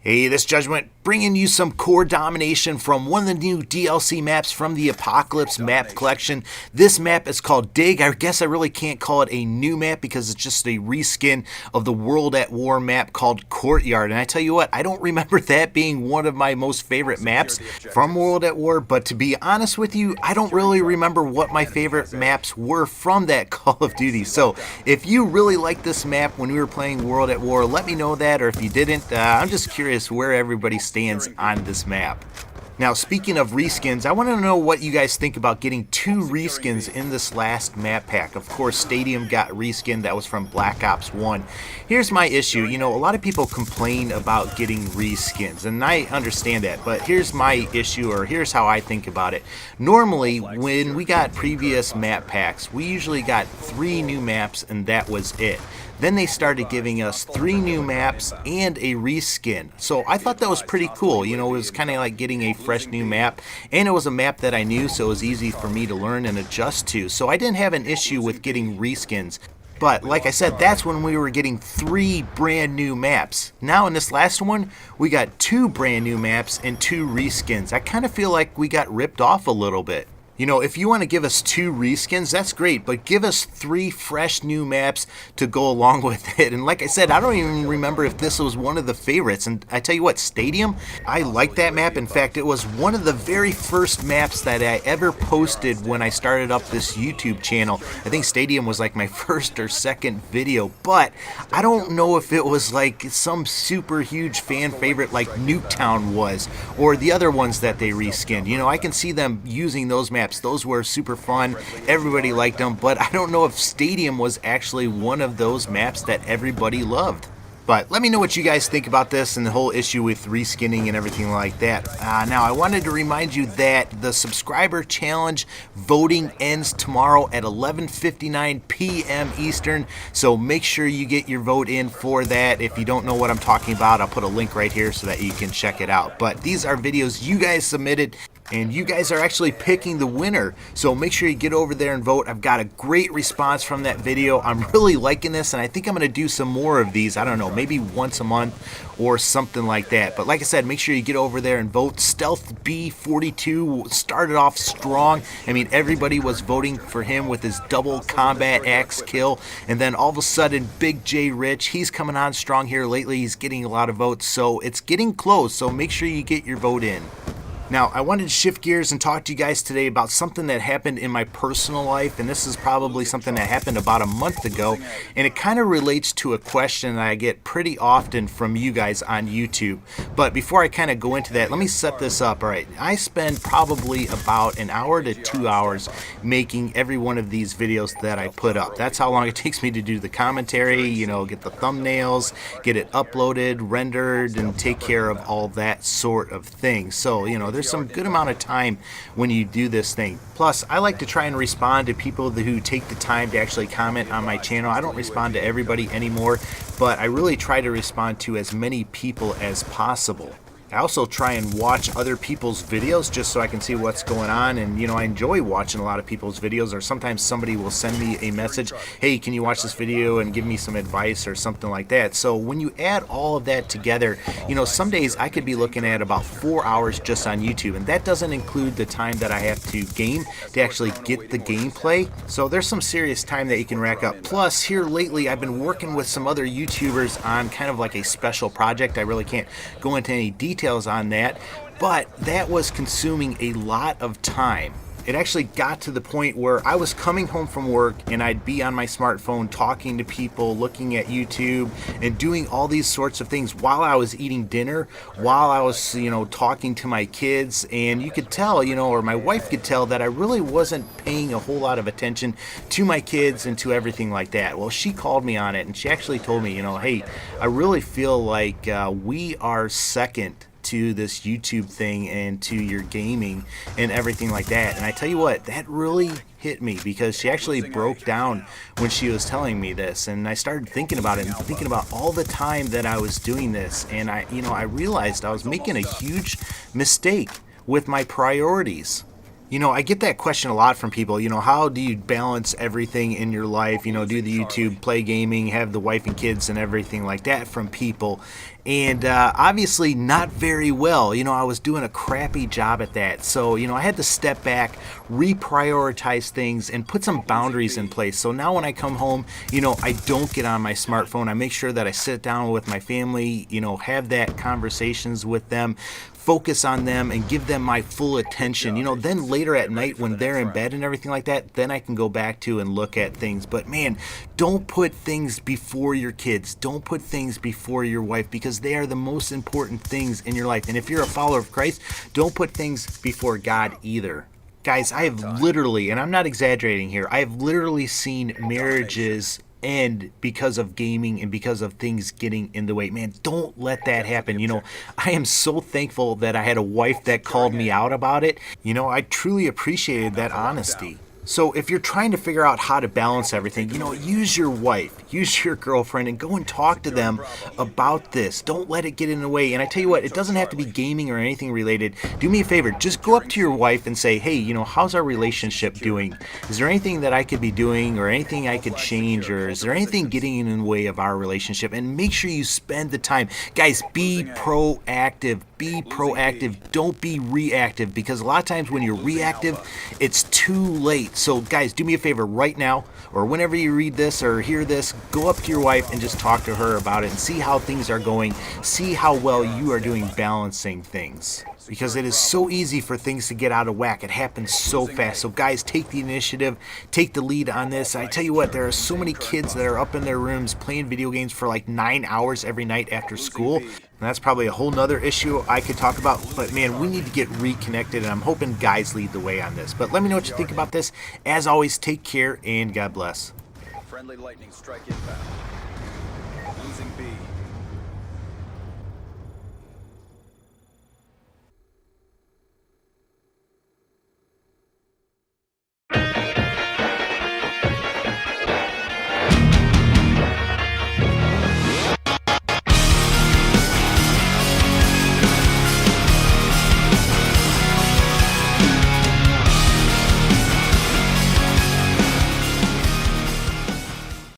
Hey, this Judgment bringing you some core domination from one of the new DLC maps from the Apocalypse map collection. This map is called Dig. I guess I really can't call it a new map because it's just a reskin of the World at War map called Courtyard. And I tell you what, I don't remember that being one of my most favorite maps from World at War, but to be honest with you, I don't really remember what my favorite maps were from that Call of Duty. So if you really liked this map when we were playing World at War, let me know that, or if you didn't, I'm just curious where everybody stands on this map. Now, speaking of reskins, I want to know what you guys think about getting 2 reskins in this last map pack. Of course, Stadium got reskin. That was from Black Ops 1. Here's my issue. You know, a lot of people complain about getting reskins, and I understand that, but here's my issue, or here's how I think about it. Normally, when we got previous map packs, we usually got 3 new maps, and that was it. Then they started giving us 3 new maps and a reskin. So I thought that was pretty cool. You know, it was kind of like getting a fresh new map, and it was a map that I knew, so it was easy for me to learn and adjust to. So I didn't have an issue with getting reskins. But like I said, that's when we were getting 3 brand new maps. Now in this last one, we got 2 brand new maps and 2 reskins. I kind of feel like we got ripped off a little bit. You know, if you want to give us 2 reskins, that's great, but give us 3 fresh new maps to go along with it. And like I said, I don't even remember if this was one of the favorites. And I tell you what, Stadium, I like that map. In fact, it was one of the very first maps that I ever posted when I started up this YouTube channel. I think Stadium was like my first or second video, but I don't know if it was like some super huge fan favorite like Nuketown was, or the other ones that they reskinned. You know, I can see them using those maps. Those were super fun. Everybody liked them, but I don't know if Stadium was actually one of those maps that everybody loved. But let me know what you guys think about this and the whole issue with reskinning and everything like that. Now, I wanted to remind you that the subscriber challenge voting ends tomorrow at 11:59 p.m. Eastern. So make sure you get your vote in for that. If you don't know what I'm talking about, I'll put a link right here so that you can check it out. But these are videos you guys submitted, and you guys are actually picking the winner. So make sure you get over there and vote. I've got a great response from that video. I'm really liking this, and I think I'm going to do some more of these. I don't know, maybe once a month or something like that. But like I said, make sure you get over there and vote. Stealth B42 started off strong. I mean, everybody was voting for him with his double combat axe kill. And then all of a sudden, Big J Rich, he's coming on strong here lately. He's getting a lot of votes. So it's getting close. So make sure you get your vote in. Now, I wanted to shift gears and talk to you guys today about something that happened in my personal life, and this is probably something that happened about a month ago, and it kind of relates to a question that I get pretty often from you guys on YouTube. But before I kind of go into that, let me set this up. All right, I spend probably about an hour to 2 hours making every one of these videos that I put up. That's how long it takes me to do the commentary, you know, get the thumbnails, get it uploaded, rendered, and take care of all that sort of thing. So, you know, there's some good amount of time when you do this thing. Plus, I like to try and respond to people who take the time to actually comment on my channel. I don't respond to everybody anymore, but I really try to respond to as many people as possible. I also try and watch other people's videos just so I can see what's going on, and you know, I enjoy watching a lot of people's videos, or sometimes somebody will send me a message, hey, can you watch this video and give me some advice or something like that. So when you add all of that together, you know, some days I could be looking at about 4 hours just on YouTube, and that doesn't include the time that I have to game to actually get the gameplay. So there's some serious time that you can rack up. Plus, here lately I've been working with some other YouTubers on kind of like a special project. I really can't go into any details on that, but that was consuming a lot of time. It actually got to the point where I was coming home from work and I'd be on my smartphone talking to people, looking at YouTube, and doing all these sorts of things while I was eating dinner, while I was, you know, talking to my kids. And you could tell, you know, or my wife could tell that I really wasn't paying a whole lot of attention to my kids and to everything like that. Well, she called me on it, and she actually told me, you know, hey, I really feel like we are second to this YouTube thing and to your gaming and everything like that. And I tell you what, that really hit me, because she actually broke down when she was telling me this, and I started thinking about it and thinking about all the time that I was doing this, and I realized I was making a huge mistake with my priorities. You know, I get that question a lot from people. You know, how do you balance everything in your life? You know, do the YouTube, play gaming, have the wife and kids and everything like that from people. And obviously, not very well. You know, I was doing a crappy job at that. So, you know, I had to step back, reprioritize things, and put some boundaries in place. So now when I come home, you know, I don't get on my smartphone. I make sure that I sit down with my family, you know, have that conversations with them, focus on them and give them my full attention. You know, then later at night when they're in bed and everything like that, then I can go back to and look at things. But man, don't put things before your kids. Don't put things before your wife, because they are the most important things in your life. And if you're a follower of Christ, don't put things before God either. Guys, I have literally, and I'm not exaggerating here, I have literally seen marriages end because of gaming and because of things getting in the way. Man, don't let that happen. You know, I am so thankful that I had a wife that called me out about it. You know, I truly appreciated that honesty. So if you're trying to figure out how to balance everything, you know, use your wife, use your girlfriend, and go and talk to them about this. Don't let it get in the way. And I tell you what, it doesn't have to be gaming or anything related. Do me a favor, just go up to your wife and say, hey, you know, how's our relationship doing? Is there anything that I could be doing or anything I could change, or is there anything getting in the way of our relationship? And make sure you spend the time. Guys, be proactive. Be proactive. Don't be reactive, because a lot of times when you're reactive, it's too late. So guys, do me a favor right now, or whenever you read this or hear this, go up to your wife and just talk to her about it and see how things are going. See how well you are doing balancing things, because it is so easy for things to get out of whack. It happens so fast. So guys, take the initiative, take the lead on this. I tell you what, there are so many kids that are up in their rooms playing video games for like 9 hours every night after school. And that's probably a whole nother issue I could talk about, but man, we need to get reconnected, and I'm hoping guys lead the way on this. But let me know what you think about this. As always, take care and God bless. Friendly lightning strike inbound. Losing B.